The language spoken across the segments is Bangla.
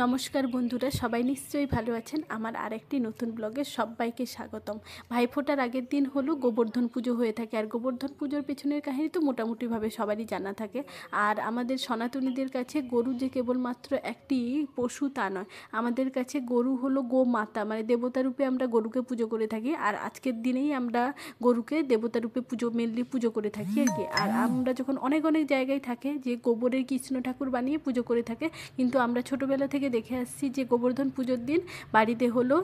নমস্কার বন্ধুরা, সবাই নিশ্চয়ই ভালো আছেন। আমার আরেকটি নতুন ব্লগে সবাইকে স্বাগতম। ভাইফোঁটার আগের দিন হলো গোবর্ধন পুজো হয়ে থাকে, আর গোবর্ধন পুজোর পেছনের কাহিনী তো মোটামুটিভাবে সবারই জানা থাকে। আর আমাদের সনাতনীদের কাছে গরু যে কেবলমাত্র একটি পশু তা নয়, আমাদের কাছে গরু হলো গোমাতা, মানে দেবতা রূপে আমরা গরুকে পুজো করে থাকি। আর আজকের দিনেই আমরা গরুকে দেবতা রূপে মেনলি পুজো করে থাকি আর কি। আর আমরা যখন অনেক অনেক জায়গায় থাকে যে গোবরের কৃষ্ণ ঠাকুর বানিয়ে পুজো করে থাকে, কিন্তু আমরা ছোটোবেলা থেকে দেখে আসছি যে গোবর্ধন পুজোর দিন বাড়িতে হলো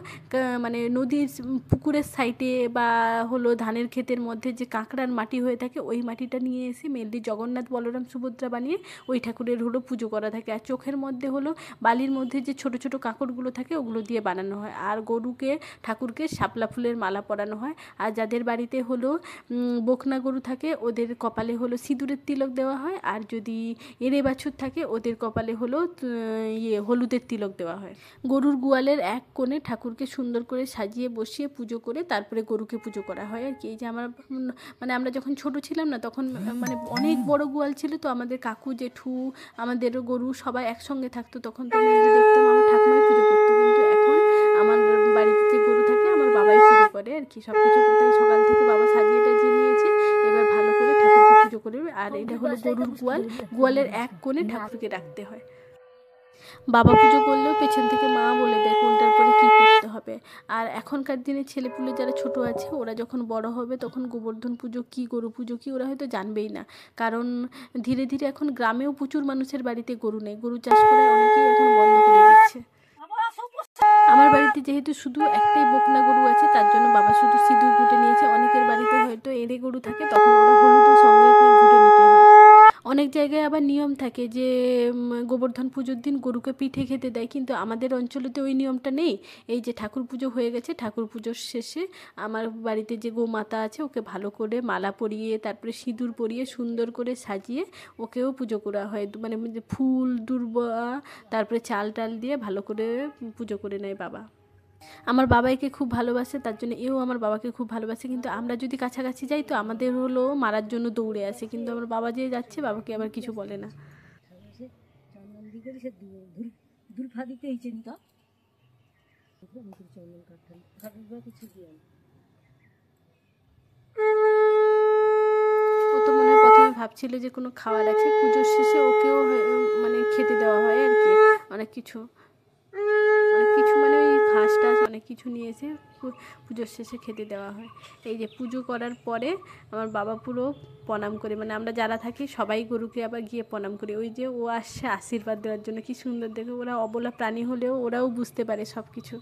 মানে নদীর পুকুরের সাইডে বা হলো ধানের ক্ষেতের মধ্যে যে কাঁকড়ার মাটি হয়ে থাকে, ওই মাটিটা নিয়ে এসে মেনলি জগন্নাথ বলরাম সুভদ্রা বানিয়ে ওই ঠাকুরের হলো পুজো করা থাকে। আর চোখের মধ্যে হলো বালির মধ্যে যে ছোট ছোট কাঁকড়গুলো থাকে ওগুলো দিয়ে বানানো হয়। আর ঠাকুরকে শাপলা ফুলের মালা পরানো হয়। আর যাদের বাড়িতে হলো বকনা গরু থাকে ওদের কপালে হলো সিঁদুরের তিলক দেওয়া হয়। আর যদি এঁড়ে বাছুর থাকে ওদের কপালে হলো হলুদের তিলক দেওয়া হয়। গরুর গোয়ালের এক কোণে ঠাকুরকে সুন্দর করে সাজিয়ে বসিয়ে পুজো করে তারপরে গরুকে পুজো করা হয় আর কি। এই যে মানে আমরা যখন ছোট ছিলাম না, তখন মানে অনেক বড় গোয়াল ছিল, তো আমাদের কাকু জেঠু আমাদের গরু সবাই একসঙ্গে থাকতো। তখন তো আমি দেখতাম আমার ঠাকুমাই পুজো করতো, কিন্তু এখন আমার বাড়িতে যে গরু থাকে আমার বাবাই পুজো করে আর কি। সব কিছু তাই সকাল থেকে বাবা সাজিয়ে টাজিয়ে নিয়েছে, এবার ভালো করে ঠাকুরকে পুজো করবে। আর এটা হলো গরুর গোয়ালের এক কোণে ঠাকুরকে রাখতে হয়। বাবা পুজো করলেও পেছন থেকে মা বলে দেয় কোনটার পরে কী করতে হবে। আর এখনকার দিনে ছেলেপুলে যারা ছোট আছে ওরা যখন বড় হবে তখন গোবর্ধন পুজো কী গরু পুজো কী ওরা হয়তো জানবেই না। কারণ ধীরে ধীরে এখন গ্রামেও প্রচুর মানুষের বাড়িতে গরু নেই, গরু চাষ করে অনেকেই এখন বন্ধ করে দিচ্ছে। আমার বাড়িতে যেহেতু শুধু একটাই বকনা গরু আছে, তার জন্য বাবা শুধু সিঁদুর ঘুটে নিয়েছে। অনেকের বাড়িতে হয়তো এঁড়ে গরু থাকে, তখন ওরা হলুদও সঙ্গে ঘুটে নিতে হয়। অনেক জায়গায় আবার নিয়ম থাকে যে গোবর্ধন পুজোর দিন গরুকে পিঠে খেতে দেয়, কিন্তু আমাদের অঞ্চলেতে ওই নিয়মটা নেই। এই যে ঠাকুর পুজো হয়ে গেছে, ঠাকুর পুজোর শেষে আমার বাড়িতে যে গোমাতা আছে ওকে ভালো করে মালা পরিয়ে তারপরে সিঁদুর পরিয়ে সুন্দর করে সাজিয়ে ওকেও পুজো করা হয়। মানে ফুল দুর্বা তারপরে চাল টাল দিয়ে ভালো করে পুজো করে নেয় বাবা। আমার বাবাইকে খুব ভালোবাসে, তার জন্য এও আমার বাবাকে খুব ভালোবাসে। কিন্তু আমরা যদি কাছাকাছি যাই তো আমাদের হলো মারার জন্য দৌড়ে আসে, কিন্তু আমার বাবা যে যাচ্ছে বাবাকে আবার কিছু বলে না। ও তো মনে হয় প্রথমে ভাবছিল যে কোনো খাবার আছে, পুজোর শেষে ওকেও মানে খেতে দেওয়া হয় আর কি। অনেক কিছু মানে ওই ঘাস টাস অনেক কিছু নিয়ে এসে পুজোর শেষে খেতে দেওয়া হয়। এই যে পুজো করার পরে আমার বাবা পুরো প্রণাম করে, মানে আমরা যারা থাকি সবাই গরুকে আবার গিয়ে প্রণাম করি। ওই যে ও আসছে আশীর্বাদ দেওয়ার জন্য, কি সুন্দর দেখে। ওরা অবলা প্রাণী হলেও ওরাও বুঝতে পারে সব কিছু।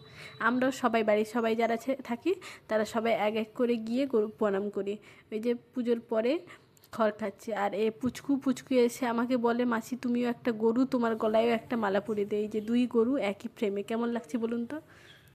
আমরাও সবাই বাড়ির সবাই যারা থাকি তারা সবাই এক এক করে গিয়ে গরু প্রণাম করি। ওই যে পুজোর পরে খড় খাচ্ছে। আর পুচকু এসে আমাকে বলে, মাসি তুমিও একটা গরু, তোমার গলায়ও একটা মালা পরিয়ে দেয়। এই যে দুই গরু একই ফ্রেমে, কেমন লাগছে বলুন তো।